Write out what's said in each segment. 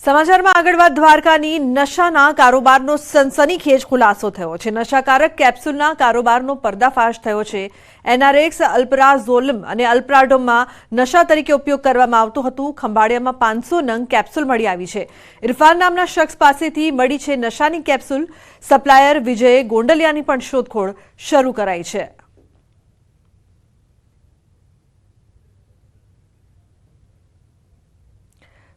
સમાચારમાં આગળ વાત દ્વારકાની નશાના કારોબારનો સનસનીખેજ ખુલાસો થયો છે। નશાકારક કેપ્સ્યુલના કારોબારનો પર્દાફાશ થયો છે। એનઆરએક્સ, અલ્પ્રાઝોલમ અને અલ્પ્રાડોમમાં નશા તરીકે ઉપયોગ કરવામાં આવતું હતું। ખંભાળિયામાં 500 નંગ કેપ્સ્યુલ મળી આવી છે। ઇરફાન નામના શખ્સ પાસેથી મળી છે નશાની કેપ્સ્યુલ। સપ્લાયર વિજય ગોંડલિયાની પણ શોધખોળ શરૂ કરાઈ છે।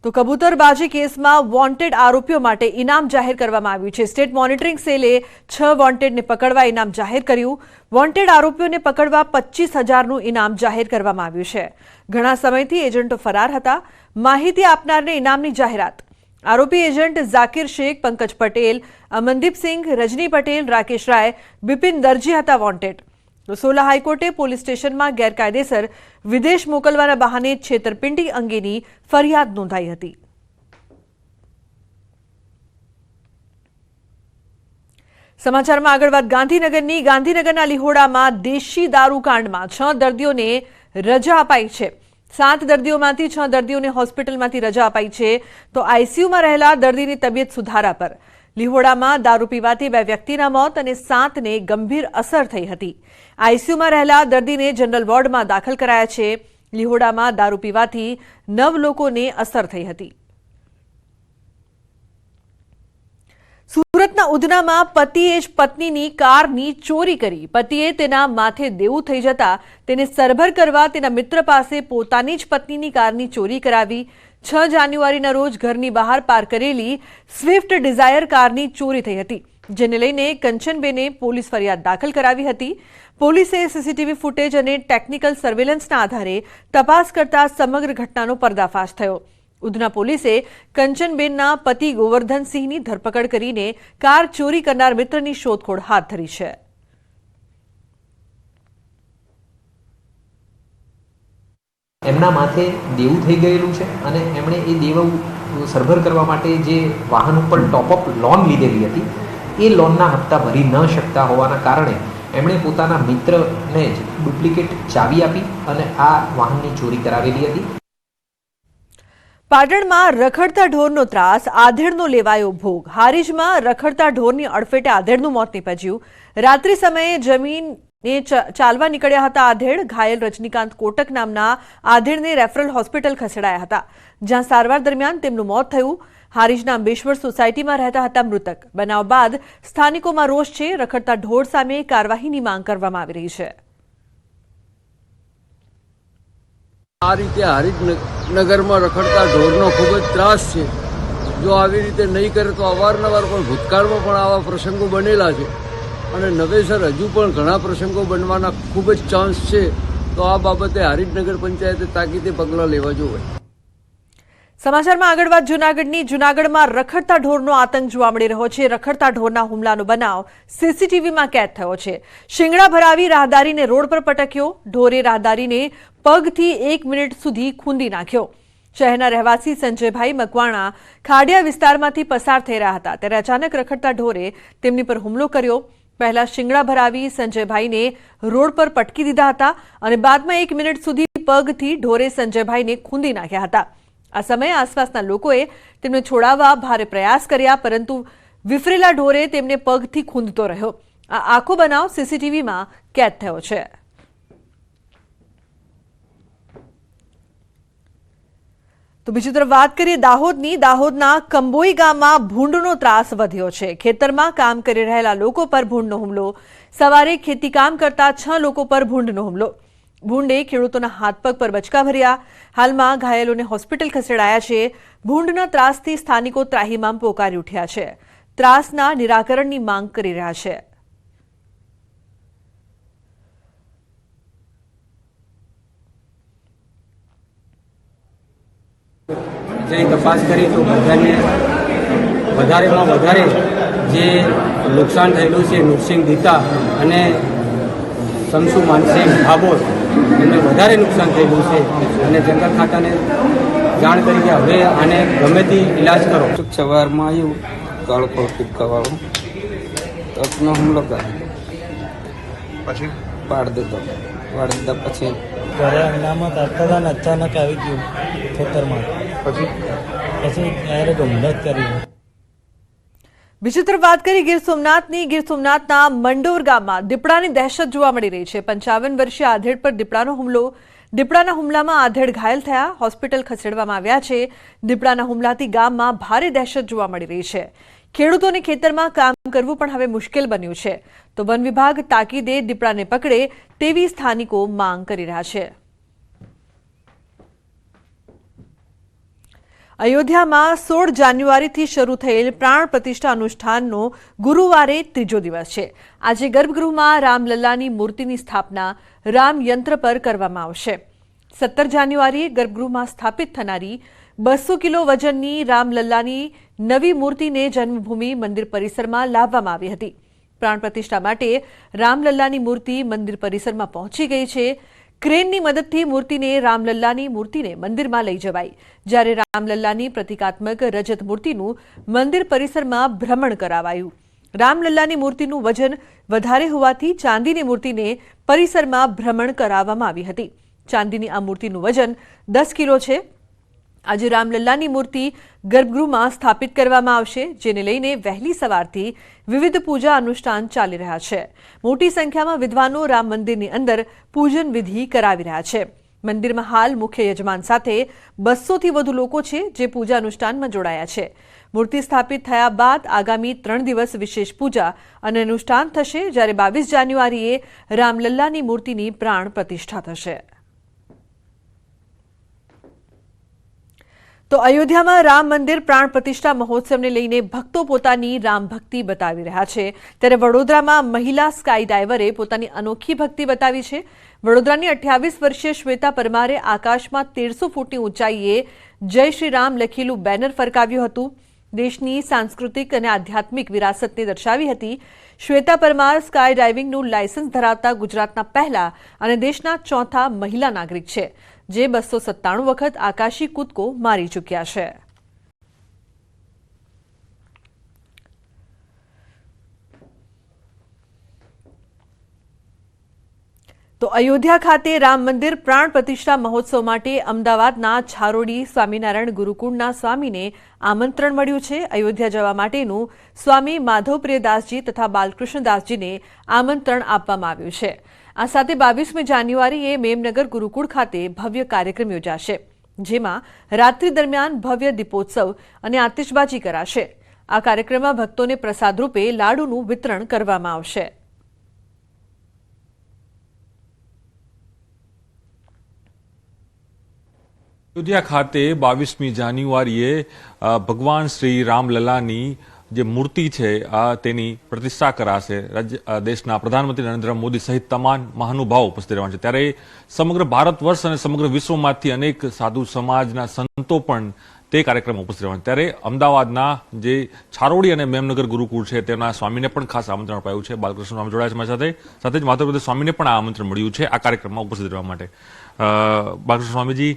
तो कबूतरबाजी केस में वॉन्टेड आरोपीओ माटे इनाम जाहिर करवामां आव्युं छे। स्टेट मॉनिटरिंग सेले 6 वॉन्टेड ने पकड़वा इनाम जाहिर कर्युं। वॉन्टेड आरोपीओ ने पकड़वा 25,000 इनाम जाहिर करवामां आव्युं छे। घणा समयथी एजंटो फरार हता। माहिती आपनारने इनामनी जाहेरात। आरोपी एजंट जाकिर शेख, पंकज पटेल, अमनदीप सिंह, रजनी पटेल, राकेश राय, बिपिन दर्जी हता वॉन्टेड। तो सोला हाईकोर्टे पोलीस स्टेशन में गैरकायदेसर विदेश मोकलवाना बहाने छेतरपिंडी अंगेनी फरियाद नोंधाई हती। समाचार में आगळ वात गांधीनगरनी। गांधीनगरना लिहोडामां देशी दारू कांडमां 6 दर्दीओने रजा अपाई छे। 7 दर्दीओमांथी 6 दर्दीओने होस्पिટલમાંથી रजा अपाई छे। तो आईसीयूमां रहेला दर्दीनी तबियत सुधारा पर। लिहोडामां दारू पीवाथी 2 व्यक्तिना मौत અને 7 ने गंभीर असर थई हती। आईसीयूमां रहेला दर्दीने जनरल वोर्डमां दाखल कराया छे। लिहोडामां दारू पीवाथी 9 लोकोने असर थई हती। सूरतना उधनामां पतिए ज पत्नीनी कारनी चोरी करी। पतिए तेना माथे देवुं थई जता तेने सरभर करवा तेना मित्र पासे पोतानी ज पत्नीनी कारनी चोरी करावी। 6 जान्युआरीना रोज घरनी बहार पार्क करेली स्विफ्ट डिजायर कारनी चोरी थई हती, जेने लईने कंचनबेने पोलीस फरियाद दाखल करावी हती। पोलीसे सीसीटीवी फूटेज अने टेक्निकल सर्वेलन्सना आधारे तपास करता समग्र घटनानो पर्दाफाश थयो। उधना पोलीसे कंचनबेनना पति गोवर्धन सिंहनी धरपकड़ करीने कार चोरी करनार मित्रनी शोधखोळ हाथ धरी छे। एमना माथे देवुं थई गयेलुं छे अने एमणे ए देवुं सरभर करवा माटे जे वाहन पर टॉपअप लोन लीधेली हती ए लोनना हप्ता भरी न शकता होवाना कारणे एमणे पोताना मित्रने ज डुप्लिकेट चावी आपी अने आ वाहननी चोरी करावेली हती। पाटणमां रखडता ढोरनो ત્રાસ, આધેડનો લેવાયો ભોગ। હારીજમાં રખડતા ઢોરની અડફેટે આધેડનું મોત નીપજ્યું। રાત્રિ સમયે જમીને ચાલવા નીકળ્યા હતા આધેડ। ઘાયલ રજનીકાંત કોટક નામના આધેડને રેફરલ હોસ્પિટલ ખસેડાયા હતા, જ્યાં સારવાર દરમિયાન તેમનું મોત થયું। હારીજના અંબેશ્વર સોસાયટીમાં રહેતા હતા મૃતક। બનાવ બાદ સ્થાનિકોમાં રોષ છે। રખડતા ઢોર સામે કાર્યવાહીની માંગ કરવામાં આવી રહી છે। आ रीते हारीजनगर में रखड़ता ढोरनो खूब ज त्रास है। जो આવી રીતે नहीं करे तो अवारनवार पण भूतकाळ में पण आवा प्रसंगों बनेला है અને નવેસર હજુ પણ ઘણા પ્રસંગો બનવાના ખૂબ જ ચાન્સ છે। તો આ બાબતે હારીજનગર પંચાયતે તાકીદે પગલાં લેવા જોઈએ। સમાચારમાં આગળ વાત જૂનાગઢની। જૂનાગઢમાં રખડતા ઢોરનો આતંક જોવા મળી રહ્યો છે। રખડતા ઢોરના હુમલાનો બનાવ સીસીટીવીમાં કેદ થયો છે। શિંગડા ભરાવી રાહદારીને રોડ પર પટક્યો। ઢોરે રાહદારીને પગથી 1 મિનિટ સુધી ખૂંદી નાખ્યો। શહેરના રહેવાસી સંજયભાઈ મકવાણા ખાડિયા વિસ્તારમાંથી પસાર થઈ રહ્યા હતા, ત્યારે અચાનક રખડતા ઢોરે તેમની પર હુમલો કર્યો। પહેલા શિંગડા ભરાવી સંજયભાઈને રોડ પર પટકી દીધા હતા અને બાદમાં 1 મિનિટ સુધી પગથી ઢોરે સંજયભાઈને ખૂંદી નાખ્યા હતા। આ સમયે આસપાસના લોકોએ તેમને છોડાવવા ભારે પ્રયાસ કર્યા, પરંતુ વિફરેલા ઢોરે તેમને પગથી ખૂંદતો રહ્યો। આ આખો બનાવ સીસીટીવીમાં કેદ થયો છે। तो बीजी तरफ बात करिए दाहोदनी। दाहोदना कंबोई गाममां भूंडनो त्रास वध्यो छे। खेतरमां काम करी रहेला लोको पर भूंडनो हुमलो। सवारे खेती काम करता 6 लोको पर भूंडनो हुमलो। भूंडे खेडूतोना हाथ पग पर बचका भर्या। हालमां घायलोने होस्पिटल खसेडाया छे। भूंडना त्रासथी स्थानिको ત્રાહિમામ પોકારી ઉઠ્યા છે। ત્રાસના નિરાકરણની માંગ કરી રહ્યા છે। જેની તપાસ કરી તો બધાને વધારેમાં વધારે જે નુકસાન થયેલું છે નૃસિંહ દીતા અને શમસુ માનસિંહ ભાભોર, એમને વધારે નુકસાન થયેલું છે અને જંગલ ખાતાને જાણ કરી કે હવે આને ગમે તે ઇલાજ કરો। સવારમાં આવ્યું તડકો ટીપકાવાળો તપનો હુમલો કરે, પછી પાડી દીધા પછી ઘરે અનામત આપતા હતા ને અચાનક આવી ગયું ખેતરમાં। પછી પછી ડાયરેક્ટ હુમલો જ કર્યો. બીજી તરફ વાત કરી ગીર સોમનાથના મંડોર ગામમાં દીપડાની દહેશત જોવા મળી રહી છે. 55 વર્ષીય આધેડ પર દીપડાના હુમલામાં આધેડ ઘાયલ થયા, હોસ્પિટલ ખસેડવામાં આવ્યા છે. દીપડાના હુમલાથી ગામમાં ભારે દહેશત જોવા મળી રહી છે. ખેડૂતોને ખેતરમાં કામ કરવું પણ હવે મુશ્કેલ બન્યું છે. તો વન વિભાગ તાકીદે દીપડાને પકડે તેવી સ્થાનિકો માંગ કરી રહ્યા છે. અયોધ્યામાં 16 જાન્યુઆરીથી શરૂ થયેલ પ્રાણ પ્રતિષ્ઠા અનુષ્ઠાનનો ગુરુવારે ત્રીજો દિવસ છે. આજે ગર્ભગૃહમાં રામલલ્લાની મૂર્તિની સ્થાપના રામ યંત્ર પર કરવામાં આવશે. 17 જાન્યુઆરીએ ગર્ભગૃહમાં સ્થાપિત થનારી 200 કિલો વજનની રામલલ્લાની નવી મૂર્તિને જન્મભૂમિ મંદિર પરિસરમાં લાવવામાં આવી હતી. પ્રાણ પ્રતિષ્ઠા માટે રામલલ્લાની મૂર્તિ મંદિર પરિસરમાં પહોંચી ગઈ છે. ક્રેનની મદદથી રામલલ્લાની મૂર્તિને મંદિરમાં લઈ જવાઈ, જ્યારે રામલલ્લાની પ્રતિકાત્મક રજત મૂર્તિનું મંદિર પરિસરમાં ભ્રમણ કરાવાયું. રામલલ્લાની મૂર્તિનું વજન વધારે હોવાથી ચાંદીની મૂર્તિને પરિસરમાં ભ્રમણ કરાવવામાં આવી હતી. ચાંદીની આ મૂર્તિનું વજન 10 કિલો છે. આજે રામલલ્લાની મૂર્તિ ગર્ભગૃહમાં સ્થાપિત કરવામાં આવશે, જેને લઈને વહેલી સવારથી વિવિધ પૂજા અનુષ્ઠાન ચાલી રહ્યા છે. મોટી સંખ્યામાં વિદ્વાનો રામ મંદિરની અંદર પૂજન વિધિ કરાવી રહ્યા છે. મંદિરમાં હાલ મુખ્ય યજમાન સાથે 200થી વધુ લોકો છે, જે પૂજા અનુષ્ઠાનમાં જોડાયા છે. મૂર્તિ સ્થાપિત થયા બાદ આગામી 3 દિવસ વિશેષ પૂજા અને અનુષ્ઠાન થશે, જ્યારે 22 જાન્યુઆરીએ રામલલ્લાની મૂર્તિની પ્રાણ પ્રતિષ્ઠા થશે. તો અયોધ્યામાં રામ મંદિર પ્રાણ પ્રતિષ્ઠા મહોત્સવને લઈને ભક્તો પોતાની રામ ભક્તિ બતાવી રહ્યા છે. ત્યારે વડોદરામાં મહિલા સ્કાય ડાઈવરે પોતાની અનોખી ભક્તિ બતાવી છે. વડોદરાની 28 વર્ષીય શ્વેતા પરમારે આકાશમાં 1300 ફૂટની ઊંચાઈએ જય શ્રી રામ લખેલું બેનર ફરકાવ્યું હતું. દેશની સાંસ્કૃતિક અને આધ્યાત્મિક વિરાસતને દર્શાવી હતી. શ્વેતા પરમાર સ્કાય ડાઇવિંગનું લાયસન્સ ધરાવતા ગુજરાતના પહેલા અને દેશના ચોથા મહિલા નાગરિક છે, જે 297 વખત આકાશી કૂદકો મારી ચૂક્યા છે. તો અયોધ્યા ખાતે રામ મંદિર પ્રાણ પ્રતિષ્ઠા મહોત્સવ માટે અમદાવાદના છારોડી સ્વામિનારાયણ ગુરુકુળના સ્વામીને આમંત્રણ મળ્યું છે. અયોધ્યા જવા માટેનું સ્વામી માધવપ્રિયદાસજી તથા બાલકૃષ્ણદાસજીને આમંત્રણ આપવામાં આવ્યું છે. આ સાથે 22મી જાન્યુઆરીએ મેમનગર ગુરુકુળ ખાતે ભવ્ય કાર્યક્રમ યોજાશે, જેમાં રાત્રિ દરમિયાન ભવ્ય દીપોત્સવ અને આતિશબાજી કરાશે. આ કાર્યક્રમમાં ભક્તોને પ્રસાદ રૂપે લાડુનું વિતરણ કરવામાં આવશે. અયોધ્યા ખાતે 22મી જાન્યુઆરીએ ભગવાન શ્રી રામલલ્લાની જે મૂર્તિ છે તેની પ્રતિષ્ઠા કરાશે. દેશના પ્રધાનમંત્રી નરેન્દ્ર મોદી સહિત તમામ મહાનુભાવો ઉપસ્થિત રહેવાના છે. ત્યારે સમગ્ર ભારત વર્ષ અને સમગ્ર વિશ્વમાંથી અનેક સાધુ સમાજના સંતો પણ તે કાર્યક્રમમાં ઉપસ્થિત રહેવાના. ત્યારે અમદાવાદના જે છારોડી અને મેમનગર ગુરુકુળ છે તેના સ્વામીને પણ ખાસ આમંત્રણ અપાયું છે. બાલકૃષ્ણ સ્વામી જોડાયા છે મારી સાથે જ માધવપ્રદેશ સ્વામીને પણ આ આમંત્રણ મળ્યું છે આ કાર્યક્રમમાં ઉપસ્થિત રહેવા માટે. બાલકૃષ્ણ સ્વામીજી,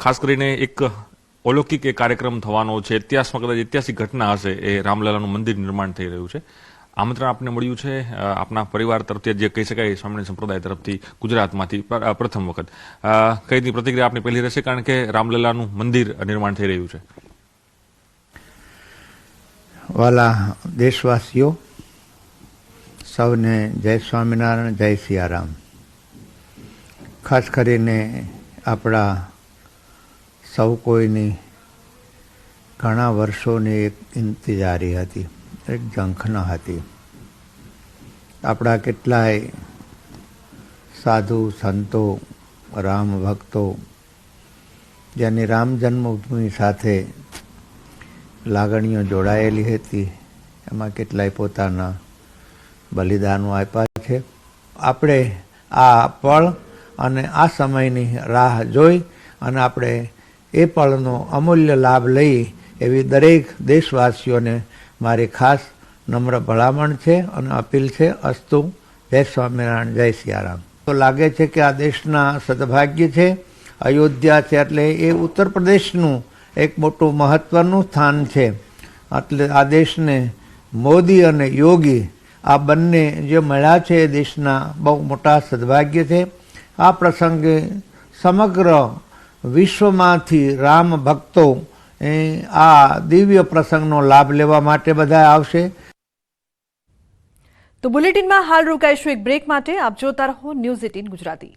ખાસ કરીને એક અલૌકિક કાર્યક્રમ થવાનો છે, ઇતિહાસમાં કદાચ ઐતિહાસિક ઘટના હશે, એ રામલલ્લાનું મંદિર નિર્માણ થઈ રહ્યું છે. આમંત્રણ આપને મળ્યું છે આપના પરિવાર તરફથી, જે કહી શકાય સ્વામિનારાયણ સંપ્રદાય તરફથી, ગુજરાતમાંથી પ્રથમ વખત. કઈ રીતની પ્રતિક્રિયા આપની પહેલી રહેશે, કારણ કે રામલલ્લાનું મંદિર નિર્માણ થઈ રહ્યું છે? વાલા દેશવાસીઓ, સૌને જય સ્વામિનારાયણ, જય સિયારામ. ખાસ કરીને આપણા સૌ કોઈની ઘણા વર્ષોની એક ઇંતજારી હતી, એક ઝંખના હતી. આપણા કેટલાય સાધુ સંતો, રામ ભક્તો, જેની રામ જન્મભૂમિ સાથે લાગણીઓ જોડાયેલી હતી, એમાં કેટલાય પોતાના બલિદાનો આપ્યા છે. આપણે આ પળ અને આ સમયની રાહ જોઈ અને આપણે એ પળનો અમૂલ્ય લાભ લઈ એવી દરેક દેશવાસીઓને મારી ખાસ નમ્ર ભલામણ છે અને અપીલ છે. અસ્તુ. જય સ્વામિનારાયણ, જય સિયારામ. તો લાગે છે કે આ દેશના સદભાગ્ય છે. અયોધ્યા છે એટલે એ ઉત્તર પ્રદેશનું એક મોટું મહત્વનું સ્થાન છે. એટલે આ દેશને મોદી અને યોગી આ બંને જે મળ્યા છે એ દેશના બહુ મોટા સદભાગ્ય છે. આ પ્રસંગે સમગ્ર વિશ્વમાંથી રામ ભક્તો આ દિવ્ય પ્રસંગનો લાભ લેવા માટે બધા આવશે. તો બુલેટિનમાં હાલ રોકાઈશું એક બ્રેક માટે. આપ જોતા રહો ન્યૂઝ 18 ગુજરાતી.